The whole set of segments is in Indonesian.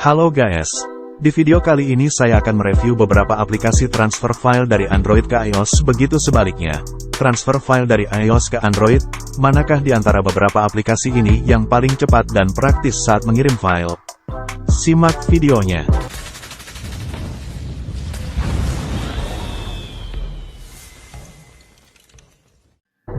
Halo guys, di video kali ini saya akan mereview beberapa aplikasi transfer file dari Android ke iOS, begitu sebaliknya. Transfer file dari iOS ke Android, manakah di antara beberapa aplikasi ini yang paling cepat dan praktis saat mengirim file? Simak videonya.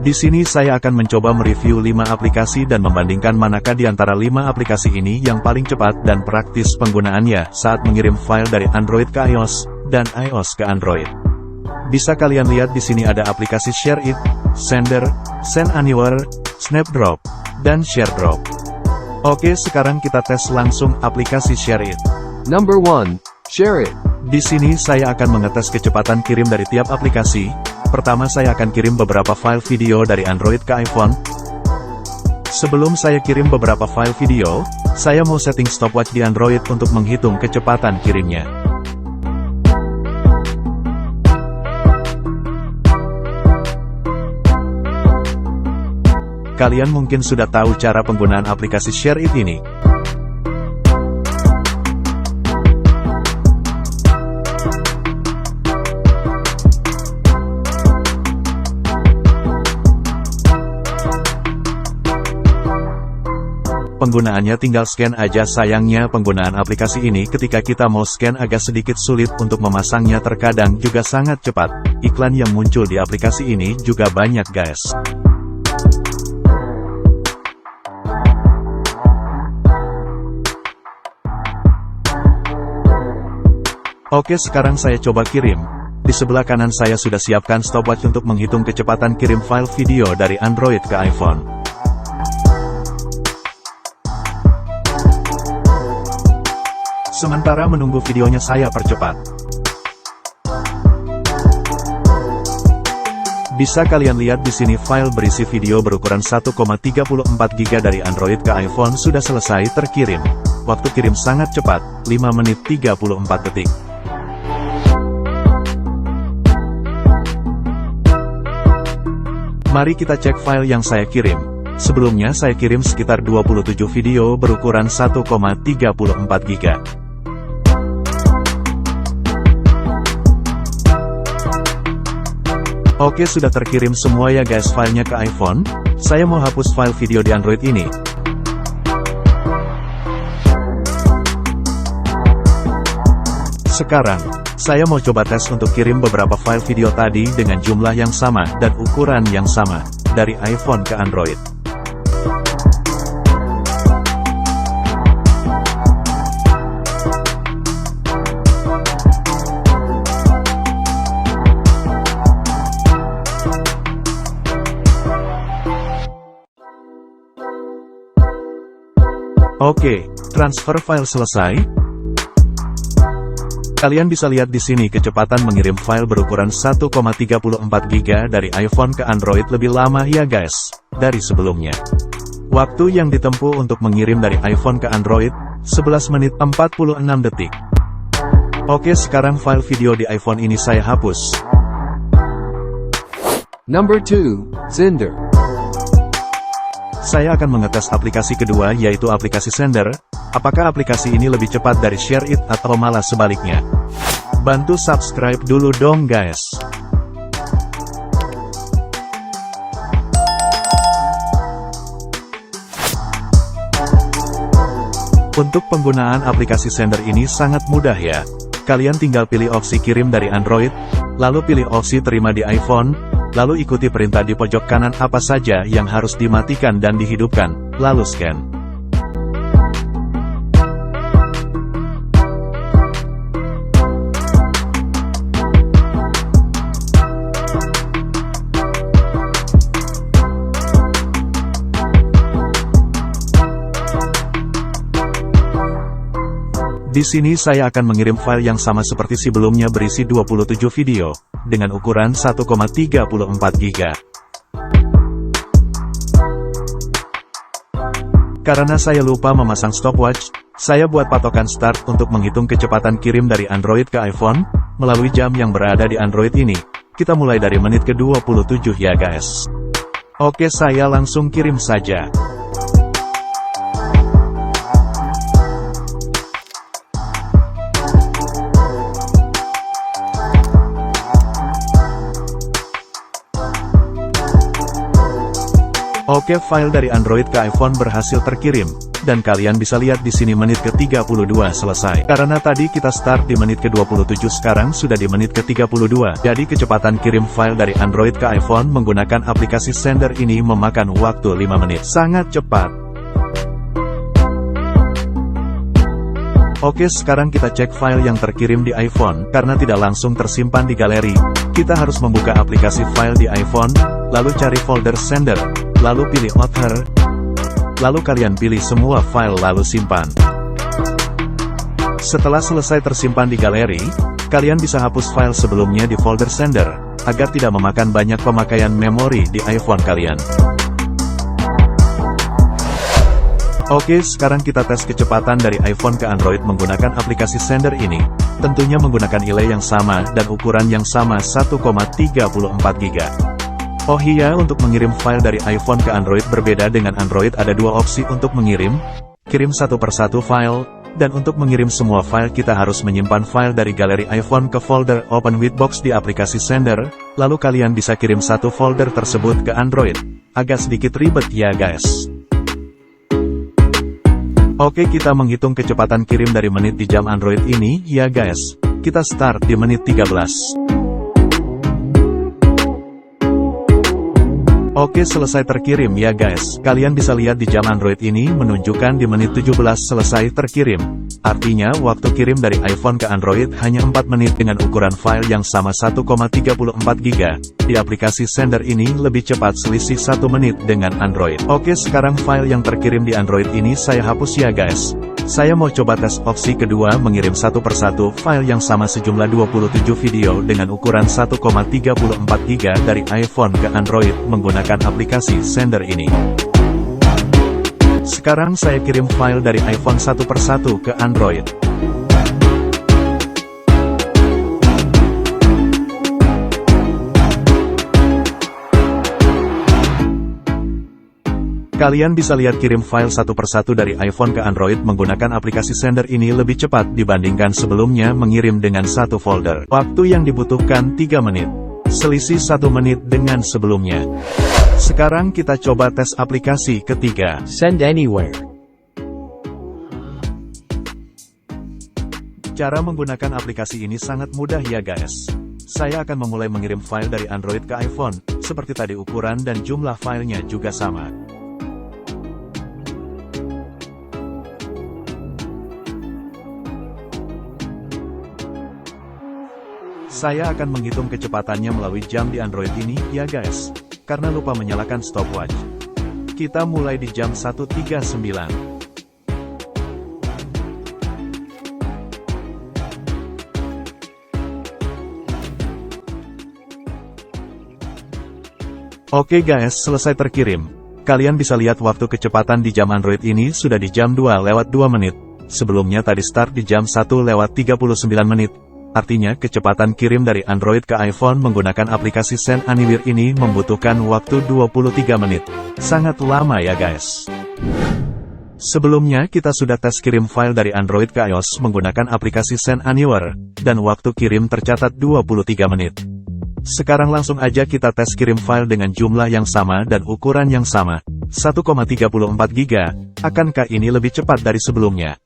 Di sini saya akan mencoba mereview 5 aplikasi dan membandingkan manakah di antara 5 aplikasi ini yang paling cepat dan praktis penggunaannya saat mengirim file dari Android ke iOS dan iOS ke Android. Bisa kalian lihat di sini ada aplikasi ShareIt, Sender, Send Anywhere, Snapdrop, dan ShareDrop. Oke, sekarang kita tes langsung aplikasi ShareIt. Number 1. ShareIt. Di sini saya akan mengetes kecepatan kirim dari tiap aplikasi. Pertama saya akan kirim beberapa file video dari Android ke iPhone. Sebelum saya kirim beberapa file video, saya mau setting stopwatch di Android untuk menghitung kecepatan kirimnya. Kalian mungkin sudah tahu cara penggunaan aplikasi ShareIt ini. Penggunaannya tinggal scan aja, sayangnya penggunaan aplikasi ini ketika kita mau scan agak sedikit sulit untuk memasangnya, terkadang juga sangat cepat. Iklan yang muncul di aplikasi ini juga banyak guys. Oke, sekarang saya coba kirim. Di sebelah kanan saya sudah siapkan stopwatch untuk menghitung kecepatan kirim file video dari Android ke iPhone. Sementara menunggu videonya saya percepat. Bisa kalian lihat di sini file berisi video berukuran 1,34 GB dari Android ke iPhone sudah selesai terkirim. Waktu kirim sangat cepat, 5 menit 34 detik. Mari kita cek file yang saya kirim. Sebelumnya saya kirim sekitar 27 video berukuran 1,34 GB. Oke, sudah terkirim semua ya guys filenya ke iPhone. Saya mau hapus file video di Android ini. Sekarang, saya mau coba tes untuk kirim beberapa file video tadi dengan jumlah yang sama dan ukuran yang sama, dari iPhone ke Android. Oke, transfer file selesai. Kalian bisa lihat di sini kecepatan mengirim file berukuran 1,34 GB dari iPhone ke Android lebih lama ya guys, dari sebelumnya. Waktu yang ditempuh untuk mengirim dari iPhone ke Android, 11 menit 46 detik. Oke, sekarang file video di iPhone ini saya hapus. Number 2. Sender. Saya akan mengetes aplikasi kedua, yaitu aplikasi Sender. Apakah aplikasi ini lebih cepat dari ShareIt atau malah sebaliknya? Bantu subscribe dulu dong guys. Untuk penggunaan aplikasi Sender ini sangat mudah ya. Kalian tinggal pilih opsi kirim dari Android, lalu pilih opsi terima di iPhone, lalu ikuti perintah di pojok kanan apa saja yang harus dimatikan dan dihidupkan, lalu scan. Di sini saya akan mengirim file yang sama seperti sebelumnya berisi 27 video, dengan ukuran 1,34 GB. Karena saya lupa memasang stopwatch, saya buat patokan start untuk menghitung kecepatan kirim dari Android ke iPhone, melalui jam yang berada di Android ini. Kita mulai dari menit ke-27 ya guys. Oke, saya langsung kirim saja. Oke, file dari Android ke iPhone berhasil terkirim, dan kalian bisa lihat di sini menit ke-32 selesai. Karena tadi kita start di menit ke-27, sekarang sudah di menit ke-32. Jadi kecepatan kirim file dari Android ke iPhone menggunakan aplikasi Sender ini memakan waktu 5 menit. Sangat cepat. Oke, sekarang kita cek file yang terkirim di iPhone. Karena tidak langsung tersimpan di galeri, kita harus membuka aplikasi file di iPhone, lalu cari folder Sender, lalu pilih Author, lalu kalian pilih semua file lalu simpan. Setelah selesai tersimpan di galeri, kalian bisa hapus file sebelumnya di folder Sender, agar tidak memakan banyak pemakaian memori di iPhone kalian. Oke, sekarang kita tes kecepatan dari iPhone ke Android menggunakan aplikasi Sender ini. Tentunya menggunakan delay yang sama dan ukuran yang sama 1,34 GB. Oh iya, untuk mengirim file dari iPhone ke Android berbeda dengan Android ada dua opsi untuk mengirim. Kirim satu persatu file, dan untuk mengirim semua file kita harus menyimpan file dari galeri iPhone ke folder Open with Box di aplikasi Sender, lalu kalian bisa kirim satu folder tersebut ke Android. Agak sedikit ribet ya guys. Oke, kita menghitung kecepatan kirim dari menit di jam Android ini ya guys. Kita start di menit 13. Oke, selesai terkirim ya guys. Kalian bisa lihat di jam Android ini menunjukkan di menit 17 selesai terkirim. Artinya, waktu kirim dari iPhone ke Android hanya 4 menit dengan ukuran file yang sama 1,34 GB. Di aplikasi Sender ini lebih cepat selisih 1 menit dengan Android. Oke, sekarang file yang terkirim di Android ini saya hapus ya guys. Saya mau coba tes opsi kedua, mengirim satu persatu file yang sama sejumlah 27 video dengan ukuran 1,34 GB dari iPhone ke Android menggunakan aplikasi Sender ini. Sekarang saya kirim file dari iPhone satu persatu ke Android. Kalian bisa lihat kirim file satu persatu dari iPhone ke Android menggunakan aplikasi Sender ini lebih cepat dibandingkan sebelumnya mengirim dengan satu folder. Waktu yang dibutuhkan 3 menit. Selisih 1 menit dengan sebelumnya. Sekarang kita coba tes aplikasi ketiga. Send Anywhere. Cara menggunakan aplikasi ini sangat mudah ya guys. Saya akan memulai mengirim file dari Android ke iPhone. Seperti tadi ukuran dan jumlah filenya juga sama. Saya akan menghitung kecepatannya melalui jam di Android ini, ya guys. Karena lupa menyalakan stopwatch. Kita mulai di jam 1.39. Oke guys, selesai terkirim. Kalian bisa lihat waktu kecepatan di jam Android ini sudah di jam 2:02 menit. Sebelumnya tadi start di jam 1:39 menit. Artinya kecepatan kirim dari Android ke iPhone menggunakan aplikasi Send Anywhere ini membutuhkan waktu 23 menit. Sangat lama ya guys. Sebelumnya kita sudah tes kirim file dari Android ke iOS menggunakan aplikasi Send Anywhere, dan waktu kirim tercatat 23 menit. Sekarang langsung aja kita tes kirim file dengan jumlah yang sama dan ukuran yang sama, 1,34 GB. Akankah ini lebih cepat dari sebelumnya?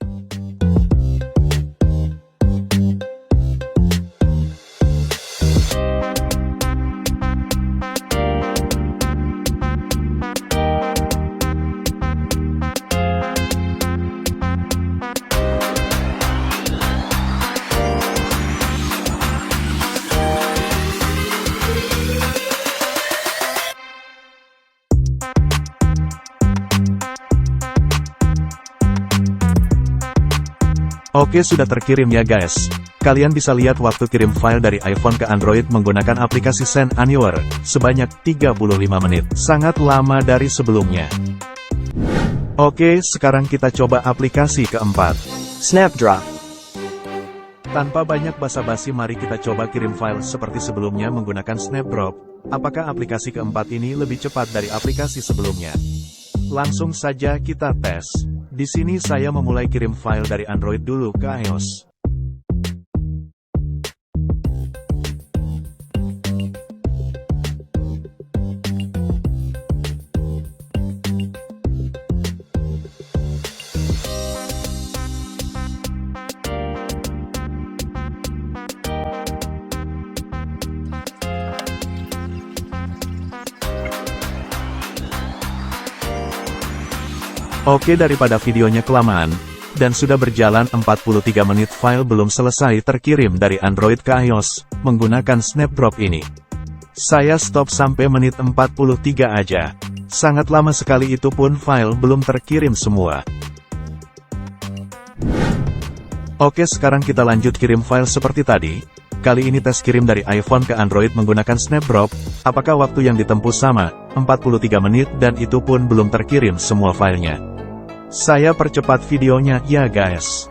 Oke, sudah terkirim ya guys. Kalian bisa lihat waktu kirim file dari iPhone ke Android menggunakan aplikasi Send Anywhere, sebanyak 35 menit. Sangat lama dari sebelumnya. Oke, sekarang kita coba aplikasi keempat. Snapdrop. Tanpa banyak basa-basi, mari kita coba kirim file seperti sebelumnya menggunakan Snapdrop. Apakah aplikasi keempat ini lebih cepat dari aplikasi sebelumnya? Langsung saja kita tes. Di sini saya memulai kirim file dari Android dulu ke iOS. Oke, daripada videonya kelamaan, dan sudah berjalan 43 menit file belum selesai terkirim dari Android ke iOS, menggunakan Snapdrop ini. Saya stop sampai menit 43 aja. Sangat lama sekali, itu pun file belum terkirim semua. Oke, sekarang kita lanjut kirim file seperti tadi. Kali ini tes kirim dari iPhone ke Android menggunakan Snapdrop. Apakah waktu yang ditempuh sama? 43 menit dan itu pun belum terkirim semua filenya. Saya percepat videonya ya guys.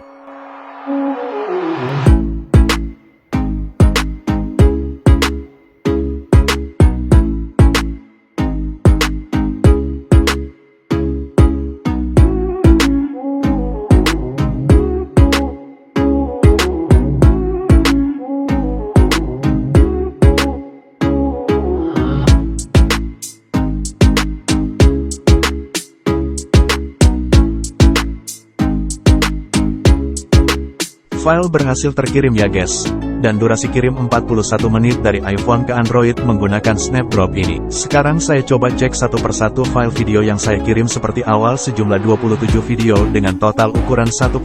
File berhasil terkirim ya guys, dan durasi kirim 41 menit dari iPhone ke Android menggunakan Snapdrop ini. Sekarang saya coba cek satu persatu file video yang saya kirim seperti awal, sejumlah 27 video dengan total ukuran 1,34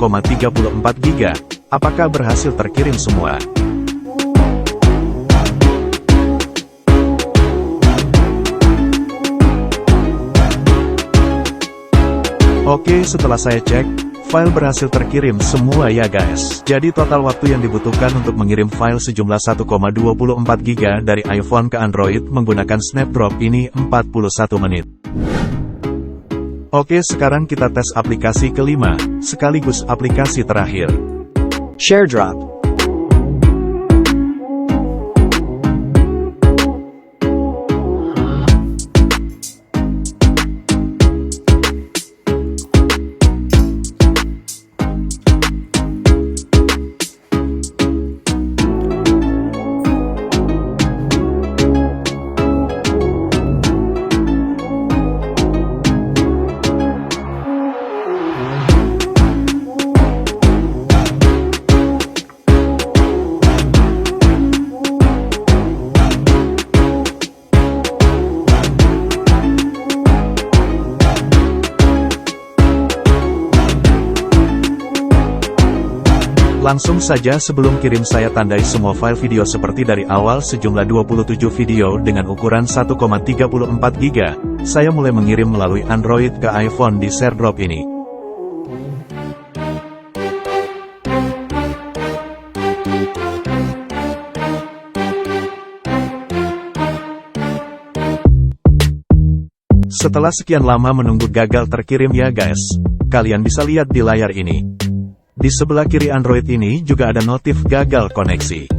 GB. Apakah berhasil terkirim semua? Oke, setelah saya cek, file berhasil terkirim semua ya guys. Jadi total waktu yang dibutuhkan untuk mengirim file sejumlah 1,24 GB dari iPhone ke Android menggunakan Snapdrop ini 41 menit. Oke, sekarang kita tes aplikasi kelima, sekaligus aplikasi terakhir. ShareDrop. Langsung saja, sebelum kirim saya tandai semua file video seperti dari awal, sejumlah 27 video dengan ukuran 1,34 GB. Saya mulai mengirim melalui Android ke iPhone di ShareDrop ini. Setelah sekian lama menunggu gagal terkirim ya guys, kalian bisa lihat di layar ini. Di sebelah kiri Android ini juga ada notif gagal koneksi.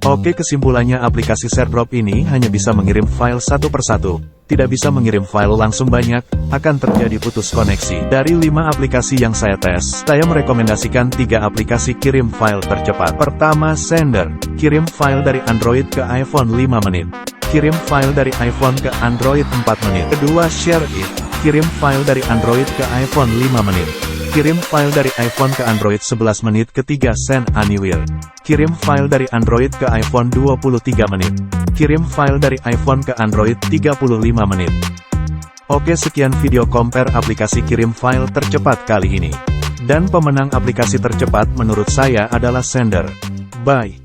Oke, kesimpulannya aplikasi ShareDrop ini hanya bisa mengirim file satu persatu, tidak bisa mengirim file langsung banyak, akan terjadi putus koneksi. Dari 5 aplikasi yang saya tes, saya merekomendasikan 3 aplikasi kirim file tercepat. Pertama, Sender, kirim file dari Android ke iPhone 5 menit. Kirim file dari iPhone ke Android 4 menit. Kedua, ShareIt, kirim file dari Android ke iPhone 5 menit. Kirim file dari iPhone ke Android 11 menit. Ketiga, Send Anywhere, kirim file dari Android ke iPhone 23 menit. Kirim file dari iPhone ke Android 35 menit. Oke, sekian video compare aplikasi kirim file tercepat kali ini. Dan pemenang aplikasi tercepat menurut saya adalah Sender. Bye.